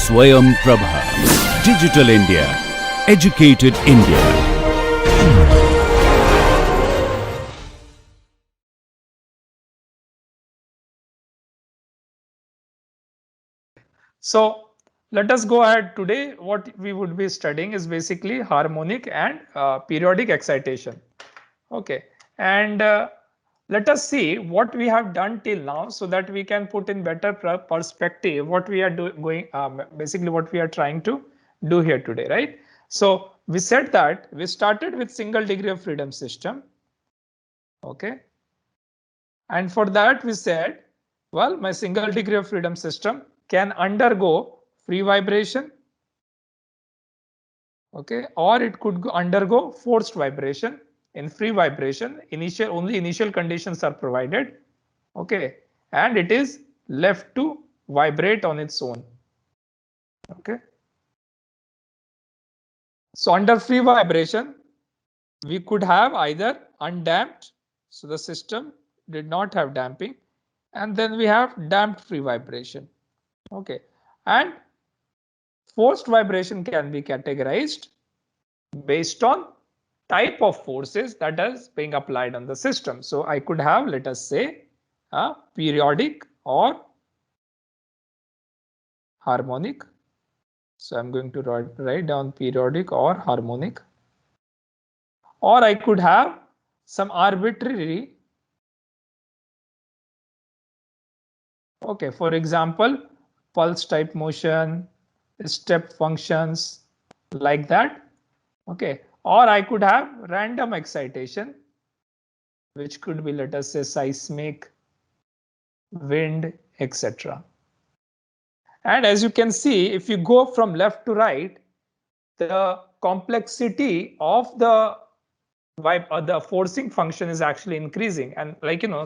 Swayam Prabha. Digital India. Educated India. So let us go ahead. Today what we would be studying is basically harmonic and periodic excitation. Okay, and let us see what we have done till now so that we can put in better perspective what we are basically what we are trying to do here today, right? So we said that we started with single degree of freedom system. Okay, and for that we said, well, my single degree of freedom system can undergo free vibration, okay, or it could undergo forced vibration. In free vibration, only initial conditions are provided, okay, and it is left to vibrate on its own. Okay, so under free vibration we could have either undamped, so the system did not have damping, and then we have damped free vibration. Okay, and forced vibration can be categorized based on type of forces that is being applied on the system. So I could have, let us say, a periodic or harmonic. So I'm going to write down periodic or harmonic. Or I could have some arbitrary. Okay, for example, pulse type motion, step functions, like that. Okay, or I could have random excitation, which could be, let us say, seismic, wind, etc. And as you can see, if you go from left to right, the complexity of the forcing function is actually increasing, and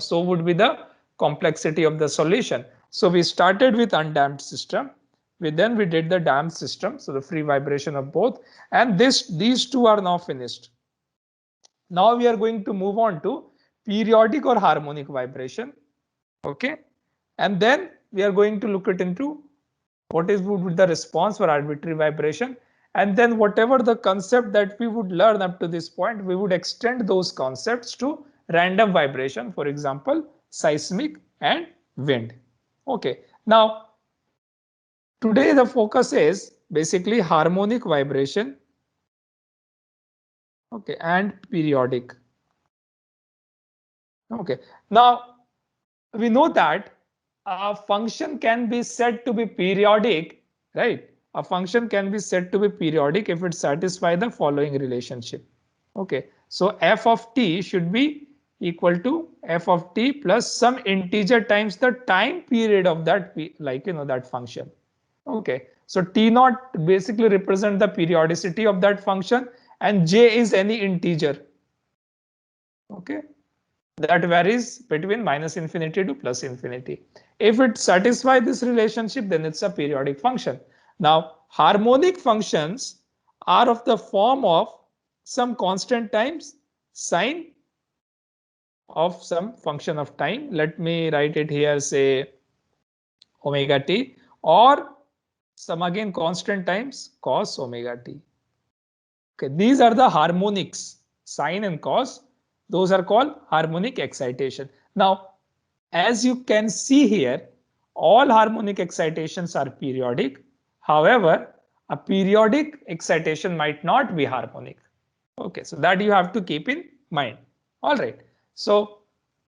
so would be the complexity of the solution. So we started with undamped system, we did the damped system, so the free vibration of both, and these two are now finished. Now we are going to move on to periodic or harmonic vibration. Okay, and then we are going to look it into what would be the response for arbitrary vibration, and then whatever the concept that we would learn up to this point, we would extend those concepts to random vibration, for example, seismic and wind. Okay, now today the focus is basically harmonic vibration, okay, and periodic. Okay, now we know that a function can be said to be periodic, right? A function can be said to be periodic if it satisfies the following relationship. Okay, so f of t should be equal to f of t plus some integer times the time period of that, that function. Okay, so t naught basically represent the periodicity of that function, and j is any integer. Okay, that varies between minus infinity to plus infinity. If it satisfies this relationship, then it's a periodic function. Now, harmonic functions are of the form of some constant times sine of some function of time. Let me write it here, say omega t, or some again constant times cos omega t. Okay, these are the harmonics, sine and cos. Those are called harmonic excitation. Now, as you can see here, all harmonic excitations are periodic. However, a periodic excitation might not be harmonic. Okay, so that you have to keep in mind. All right. So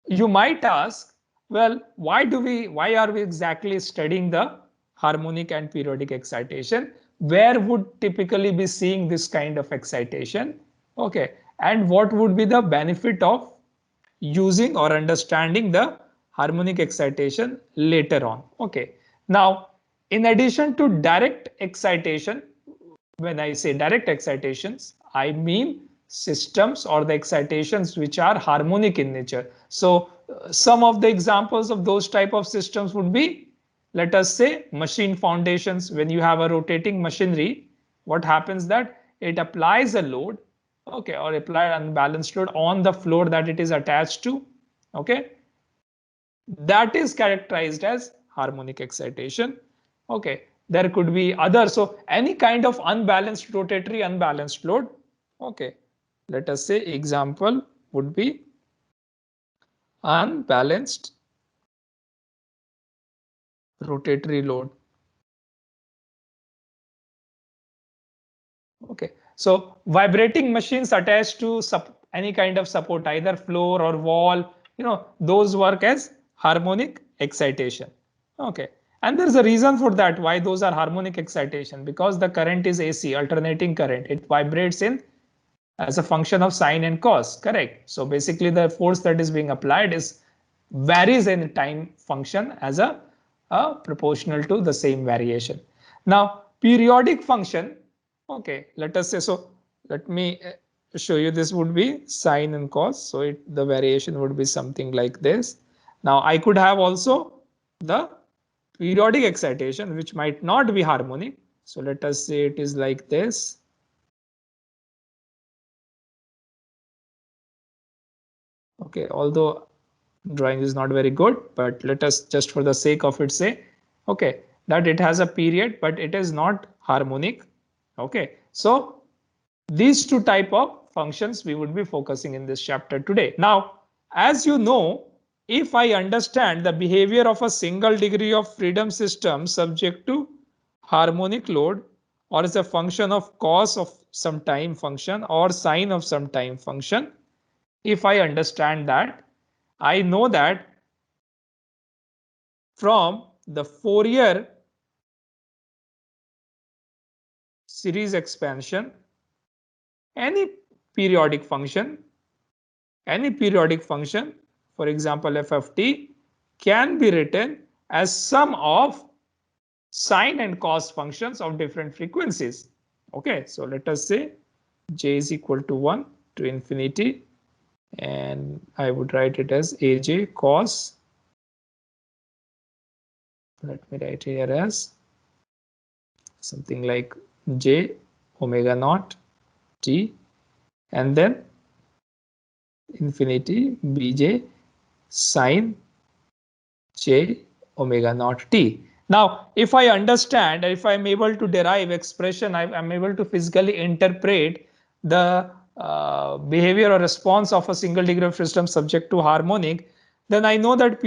you might ask, well, why are we exactly studying the harmonic and periodic excitation? Where would typically be seeing this kind of excitation? Okay, and what would be the benefit of using or understanding the harmonic excitation later on? Okay, now in addition to direct excitation, when I say direct excitations, I mean systems or the excitations which are harmonic in nature. So some of the examples of those type of systems would be, let us say, machine foundations. When you have a rotating machinery, what happens that it applies a load, okay, or apply unbalanced load on the floor that it is attached to. Okay, that is characterized as harmonic excitation. Okay, there could be other. So any kind of unbalanced rotatory, unbalanced load. Okay, let us say example would be unbalanced rotatory load. Okay, so vibrating machines attached to any kind of support, either floor or wall, those work as harmonic excitation. Okay, and there's a reason for that, why those are harmonic excitation, because the current is AC, alternating current. It vibrates in as a function of sine and cos, correct? So basically the force that is being applied is varies in time function as a proportional to the same variation. Now periodic function, okay, let us say, so let me show you, this would be sine and cos, so the variation would be something like this. Now I could have also the periodic excitation which might not be harmonic, so let us say it is like this. Okay, although drawing is not very good, but let us just for the sake of it say, okay, that it has a period, but it is not harmonic. Okay, so these two type of functions we would be focusing in this chapter today. Now, as you know, if I understand the behavior of a single degree of freedom system subject to harmonic load, or as a function of cos of some time function or sine of some time function, if I understand that, I know that from the Fourier series expansion, any periodic function, for example f of t, can be written as sum of sine and cos functions of different frequencies. Okay, so let us say j is equal to 1 to infinity, and I would write it as aj cos, let me write here as something like j omega naught t, and then infinity bj sine j omega naught t. Now, if I understand, if I'm able to derive expression, I'm able to physically interpret the behavior or response of a single degree of freedom subject to harmonic, then I know that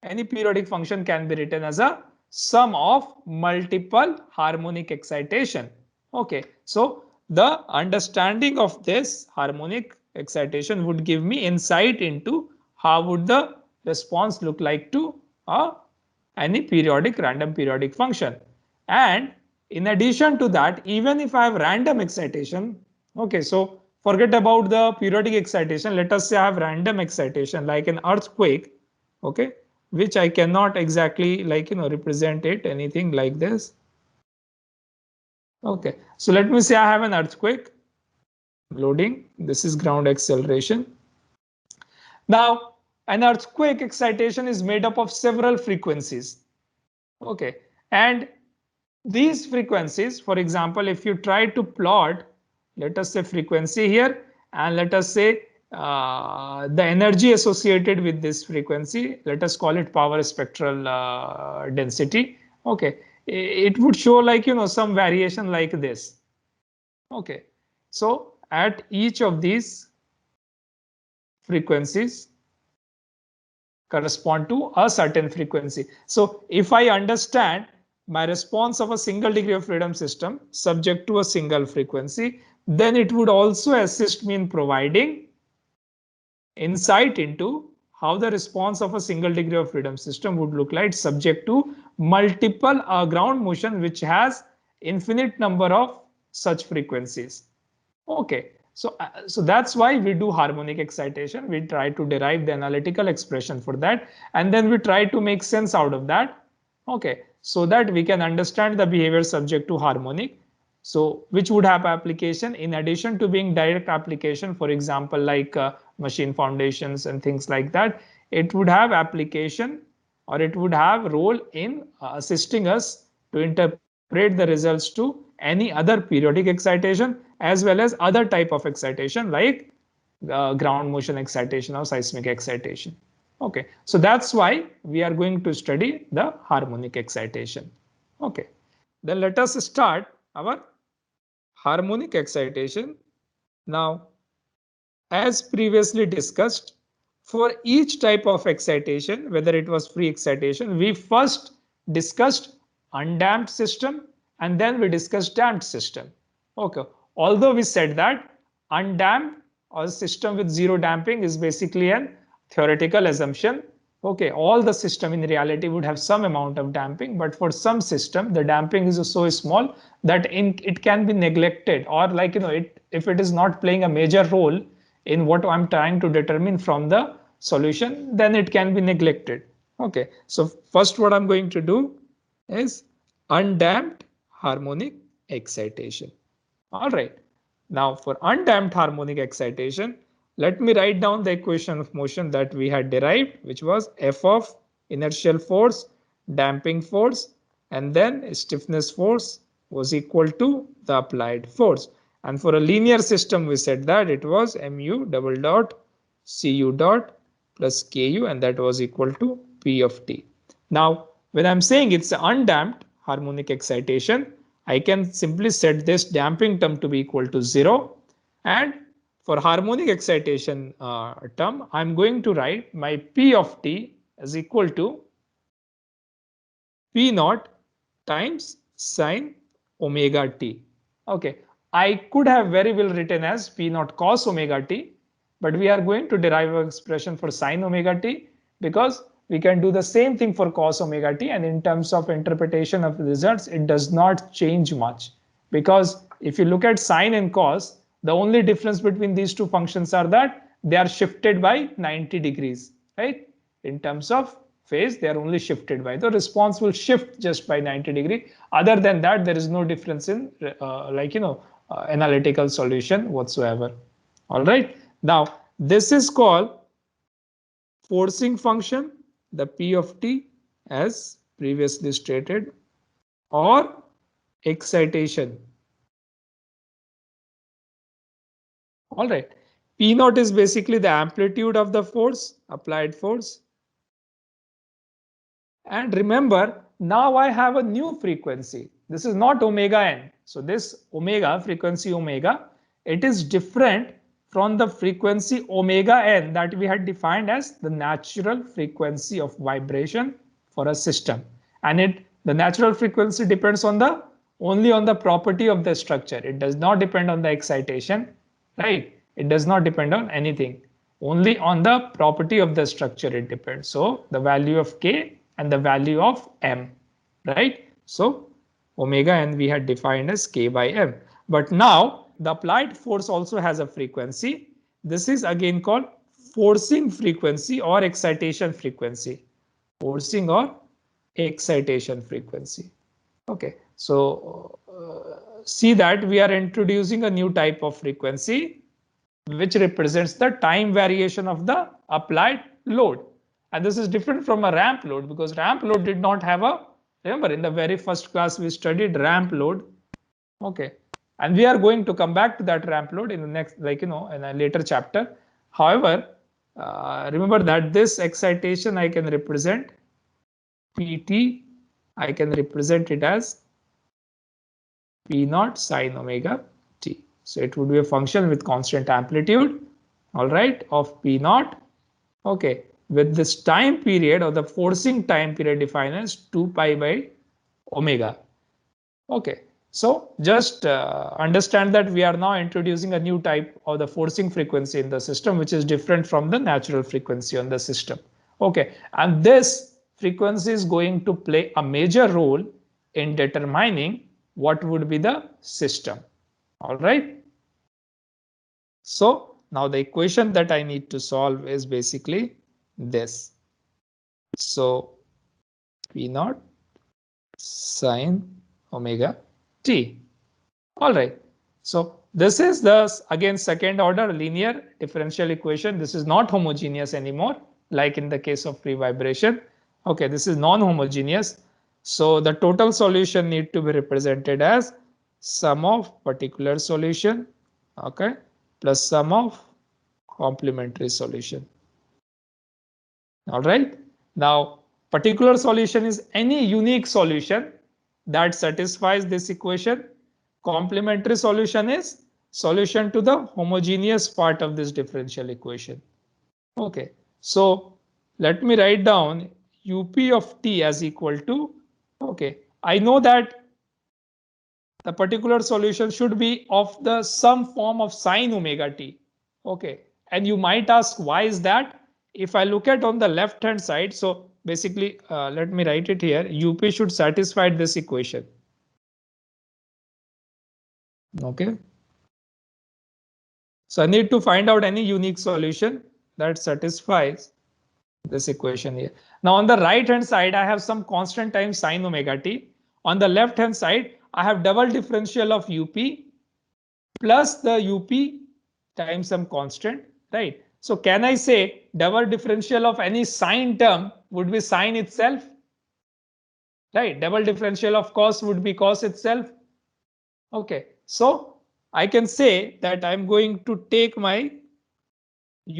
any periodic function can be written as a sum of multiple harmonic excitation. Okay, so the understanding of this harmonic excitation would give me insight into how would the response look like to any random periodic function. And in addition to that, even if I have random excitation, okay, so forget about the periodic excitation. Let us say I have random excitation like an earthquake, okay, which I cannot exactly represent it anything like this. Okay, so let me say I have an earthquake loading. This is ground acceleration. Now, an earthquake excitation is made up of several frequencies. Okay, and these frequencies, for example, if you try to plot, let us say frequency here, and let us say the energy associated with this frequency, let us call it power spectral density. Okay, it would show some variation like this. Okay, so at each of these frequencies correspond to a certain frequency. So if I understand my response of a single degree of freedom system subject to a single frequency, then it would also assist me in providing insight into how the response of a single degree of freedom system would look like subject to multiple ground motion which has infinite number of such frequencies. Okay, so that's why we do harmonic excitation. We try to derive the analytical expression for that, and then we try to make sense out of that. Okay, so that we can understand the behavior subject to harmonic. So which would have application in addition to being direct application, for example, like machine foundations and things like that. It would have application, or it would have role in assisting us to interpret the results to any other periodic excitation as well as other type of excitation like ground motion excitation or seismic excitation. Okay, so that's why we are going to study the harmonic excitation. Okay, then let us start our harmonic excitation. Now, as previously discussed, for each type of excitation, whether it was free excitation, we first discussed undamped system and then we discussed damped system. Okay, although we said that undamped or system with zero damping is basically an theoretical assumption. Okay, all the system in reality would have some amount of damping, but for some system the damping is so small that it can be neglected, or like if it is not playing a major role in what I'm trying to determine from the solution, then it can be neglected. Okay, so first what I'm going to do is undamped harmonic excitation. All right, now for undamped harmonic excitation, let me write down the equation of motion that we had derived, which was F of inertial force, damping force, and then stiffness force was equal to the applied force. And for a linear system, we said that it was mu double dot cu dot plus ku, and that was equal to p of t. Now, when I'm saying it's undamped harmonic excitation, I can simply set this damping term to be equal to 0. And for harmonic excitation term, I'm going to write my P of t is equal to P naught times sine omega t. Okay, I could have very well written as P naught cos omega t, but we are going to derive an expression for sine omega t because we can do the same thing for cos omega t, and in terms of interpretation of results, it does not change much. Because if you look at sine and cos, the only difference between these two functions are that they are shifted by 90 degrees, right? In terms of phase, they are only shifted by the response will shift just by 90 degree. Other than that, there is no difference in analytical solution whatsoever. All right, now this is called forcing function, the P of t as previously stated, or excitation. All right, P naught is basically the amplitude of the force, applied force. And remember, now I have a new frequency. This is not omega n. So this omega, frequency omega, it is different from the frequency omega n that we had defined as the natural frequency of vibration for a system. And the natural frequency depends on only on the property of the structure. It does not depend on the excitation, right? It does not depend on anything. Only on the property of the structure it depends. So the value of K and the value of M, right? So omega n we had defined as K by M. But now the applied force also has a frequency. This is again called forcing frequency or excitation frequency. Forcing or excitation frequency. Okay, so see that we are introducing a new type of frequency which represents the time variation of the applied load. And this is different from a ramp load because ramp load did not have remember in the very first class we studied ramp load. Okay, and we are going to come back to that ramp load in the next, in a later chapter. However, remember that this excitation I can represent Pt, I can represent it as P naught sine omega t. So it would be a function with constant amplitude, all right, of P naught. Okay, with this time period or the forcing time period defined as 2 pi by omega. Okay, so just understand that we are now introducing a new type of the forcing frequency in the system, which is different from the natural frequency on the system. Okay, and this frequency is going to play a major role in determining what would be the system. All right. So now the equation that I need to solve is basically this. So P naught sine omega t. All right. So this is the again second order linear differential equation. This is not homogeneous anymore, like in the case of free vibration. Okay, this is non-homogeneous. So the total solution need to be represented as sum of particular solution, okay, plus sum of complementary solution. All right. Now, particular solution is any unique solution that satisfies this equation. Complementary solution is solution to the homogeneous part of this differential equation. Okay, so let me write down up of t as equal to, okay, I know that the particular solution should be of the some form of sine omega t. Okay, and you might ask why is that? If I look at on the left hand side, so basically let me write it here, up should satisfy this equation. Okay, so I need to find out any unique solution that satisfies this equation here. Now on the right hand side, I have some constant times sine omega t. On the left hand side, I have double differential of up plus the up times some constant, right? So can I say double differential of any sine term would be sine itself, right? Double differential of cos would be cos itself. Okay, so I can say that I'm going to take my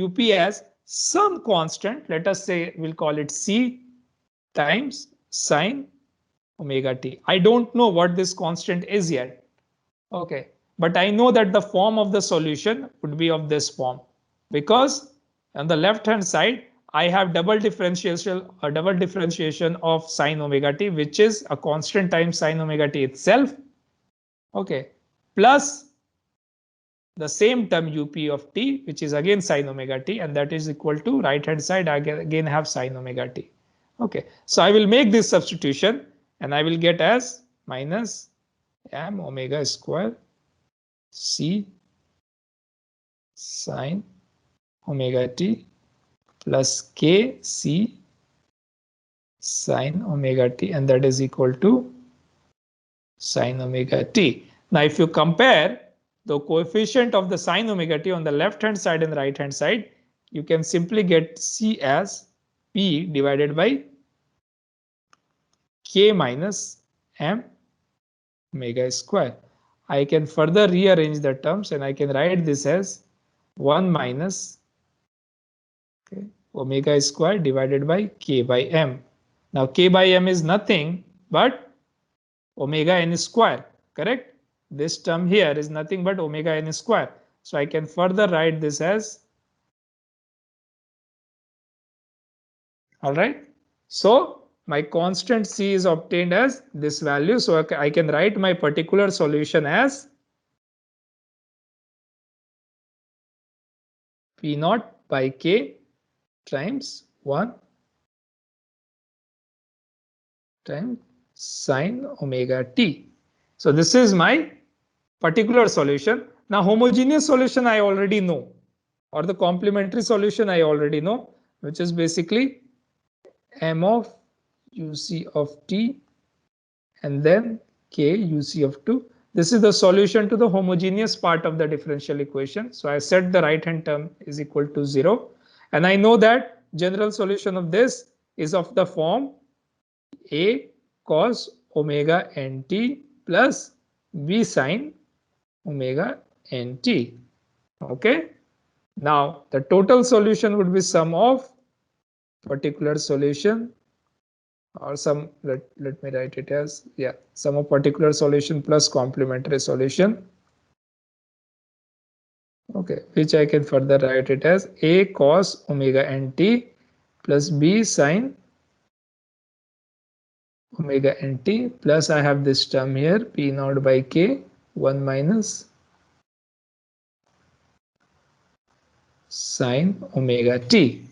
up as some constant, let us say we'll call it c times sine omega t. I don't know what this constant is yet. Okay, but I know that the form of the solution would be of this form, because on the left hand side I have double differentiation of sine omega t, which is a constant times sine omega t itself. Okay, plus the same term up of t, which is again sine omega t, and that is equal to right hand side I again have sine omega t. Okay, so I will make this substitution and I will get as minus m omega square c sine omega t plus k c sine omega t, and that is equal to sine omega t. Now if you compare the coefficient of the sine omega t on the left hand side and the right hand side, you can simply get c as p divided by k minus m omega square. I can further rearrange the terms and I can write this as 1 minus omega square divided by k by m. Now k by m is nothing but omega n square, correct? This term here is nothing but omega n square. So I can further write this as, all right. So my constant c is obtained as this value. So I can write my particular solution as p naught by k times 1 times sine omega t. So this is my particular solution. Now homogeneous solution I already know, or the complementary solution I already know, which is basically m of uc of t and then k uc of 2. This is the solution to the homogeneous part of the differential equation. So I set the right hand term is equal to 0, and I know that general solution of this is of the form a cos omega nt plus b sine omega nt. Okay, now the total solution would be sum of particular solution, or some, let me write it as, yeah, sum of particular solution plus complementary solution. Okay, which I can further write it as a cos omega nt plus b sine omega nt plus I have this term here p naught by k 1 minus sine omega t.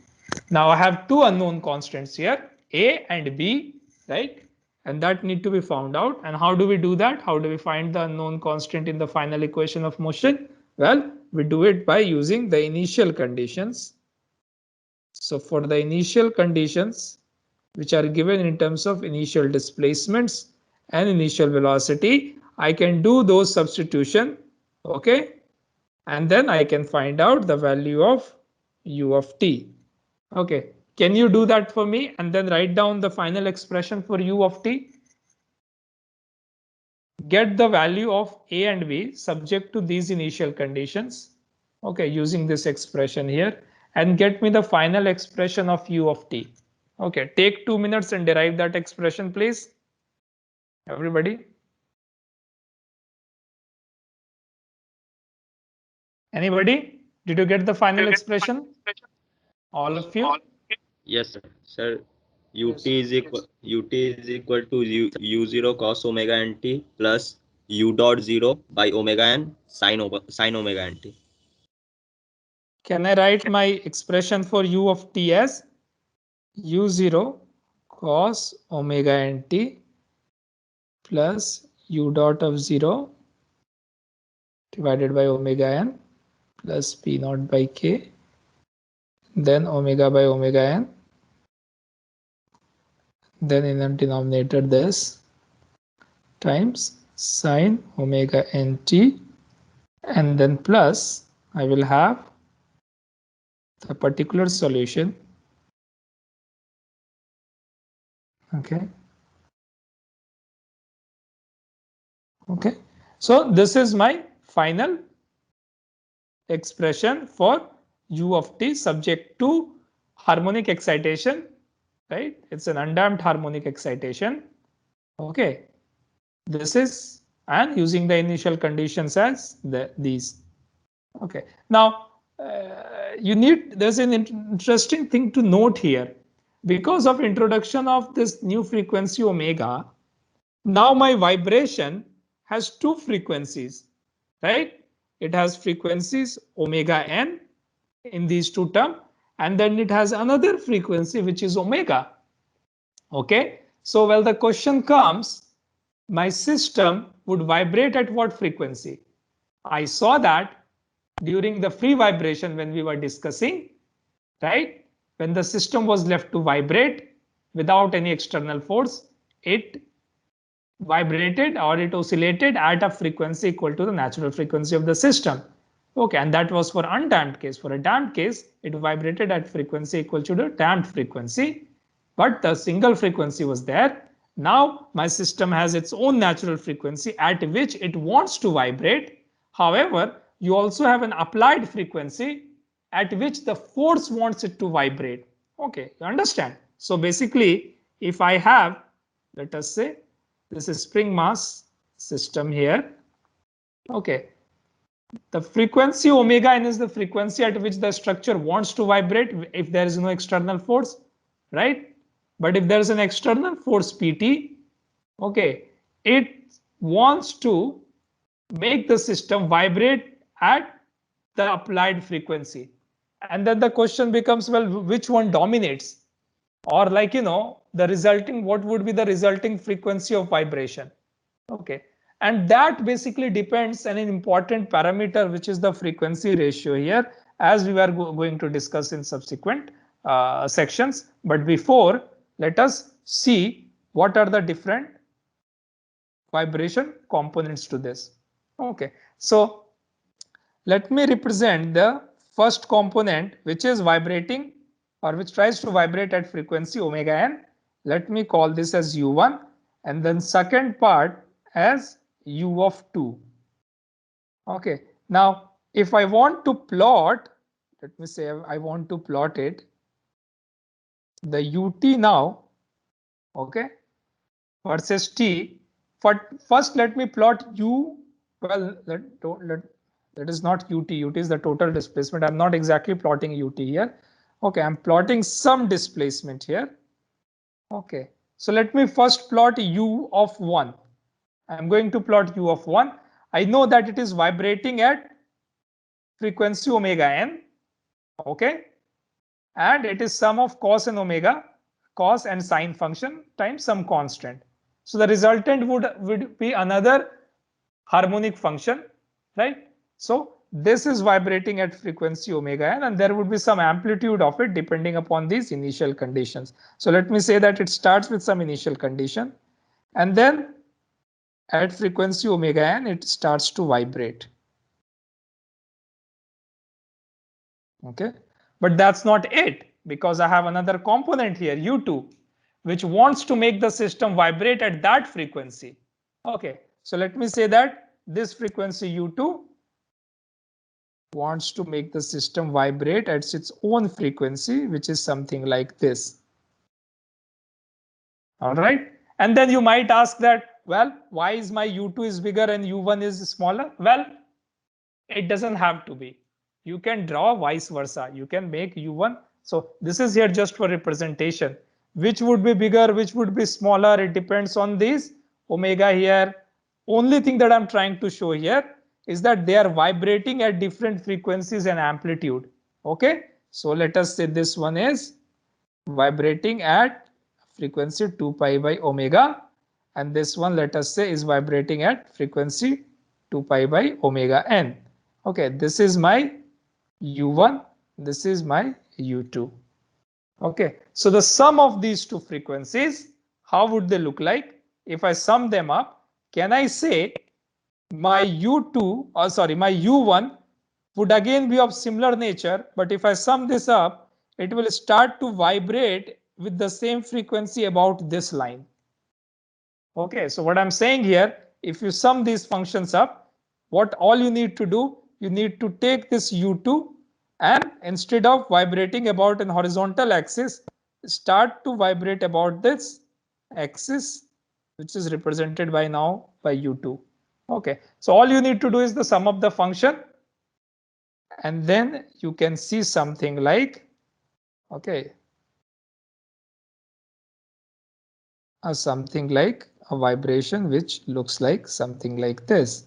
Now I have two unknown constants here, a and b, right? And that need to be found out. And how do we do that? How do we find the unknown constant in the final equation of motion? Well, we do it by using the initial conditions. So for the initial conditions, which are given in terms of initial displacements and initial velocity, I can do those substitution, okay? And then I can find out the value of u of t. Okay, can you do that for me and then write down the final expression for u of t? Get the value of a and b subject to these initial conditions, okay, using this expression here, and get me the final expression of u of t. Okay, take 2 minutes and derive that expression, please. Everybody? Anybody? Did you get the final expression? All of you? Yes, sir. Sir, Yes. ut is equal to u0 cos omega nt plus u dot 0 by omega n sin omega nt. Can I write my expression for u of t as u0 cos omega nt plus u dot of 0 divided by omega n plus p naught by k, then omega by omega n, then in the denominator this times sine omega nt, and then plus I will have the particular solution. Okay. Okay. So this is my final expression for u of t subject to harmonic excitation, right? It's an undamped harmonic excitation. Okay. This is, and using the initial conditions as these. Okay. Now, there's an interesting thing to note here. Because of introduction of this new frequency omega, now my vibration has two frequencies, right? It has frequencies omega n in these two terms, and then it has another frequency which is omega. Okay. So, well, the question comes, my system would vibrate at what frequency? I saw that during the free vibration when we were discussing, right? When the system was left to vibrate without any external force, it vibrated or it oscillated at a frequency equal to the natural frequency of the system. Okay, and that was for undamped case. For a damped case, it vibrated at frequency equal to the damped frequency, but the single frequency was there. Now my system has its own natural frequency at which it wants to vibrate. However, you also have an applied frequency at which the force wants it to vibrate. Okay, you understand? So basically, if I have, let us say, this is spring mass system here. Okay. The frequency omega n is the frequency at which the structure wants to vibrate if there is no external force, right? But if there is an external force Pt, okay, it wants to make the system vibrate at the applied frequency. And then the question becomes, well, which one dominates? Or like, the resulting, what would be the resulting frequency of vibration? Okay. And that basically depends on an important parameter, which is the frequency ratio here, as we are going to discuss in subsequent sections. But before, let us see what are the different vibration components to this. Okay. So let me represent the first component, which is vibrating or which tries to vibrate at frequency omega n. Let me call this as u1, and then second part as u of 2. Okay. Now, if I want to plot, let me say I want to plot it, the ut now, okay, versus t. First, let me plot u. Well, that is not ut. Ut is the total displacement. I'm not exactly plotting ut here. Okay, I'm plotting some displacement here. Okay, so let me first plot u of 1. I'm going to plot u of 1. I know that it is vibrating at frequency omega n. Okay, and it is sum of cos and omega, cos and sine function times some constant. So the resultant would be another harmonic function, right? So this is vibrating at frequency omega n, and there would be some amplitude of it depending upon these initial conditions. So let me say that it starts with some initial condition, and then at frequency omega n, it starts to vibrate. Okay, but that's not it, because I have another component here, u2, which wants to make the system vibrate at that frequency. Okay, so let me say that this frequency u2 wants to make the system vibrate at its own frequency, which is something like this. All right. And then you might ask that, Well, why is my u2 is bigger and u1 is smaller? Well, it doesn't have to be. You can draw vice versa. You can make u1. So this is here just for representation. Which would be bigger, which would be smaller? It depends on this omega here. Only thing that I'm trying to show here is that they are vibrating at different frequencies and amplitude. Okay. So let us say this one is vibrating at frequency 2 pi by omega, and this one, let us say, is vibrating at frequency 2 pi by omega n. Okay, this is my u1, this is my u2. Okay, so the sum of these two frequencies, how would they look like? If I sum them up, can I say my u2, or sorry, my u1 would again be of similar nature, but if I sum this up, it will start to vibrate with the same frequency about this line. Okay, so what I'm saying here, if you sum these functions up, what all you need to do, you need to take this u2 and instead of vibrating about an horizontal axis, start to vibrate about this axis, which is represented by now by u2. Okay, so all you need to do is the sum of the function, and then you can see something like, okay, something like a vibration which looks like something like this.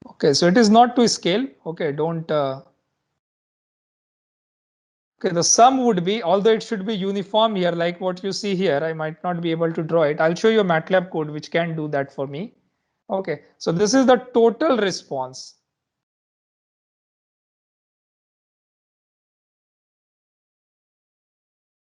Okay, so it is not to scale. Okay, don't. Okay, the sum would be, although it should be uniform here, like what you see here, I might not be able to draw it. I'll show you a MATLAB code which can do that for me. Okay, so this is the total response.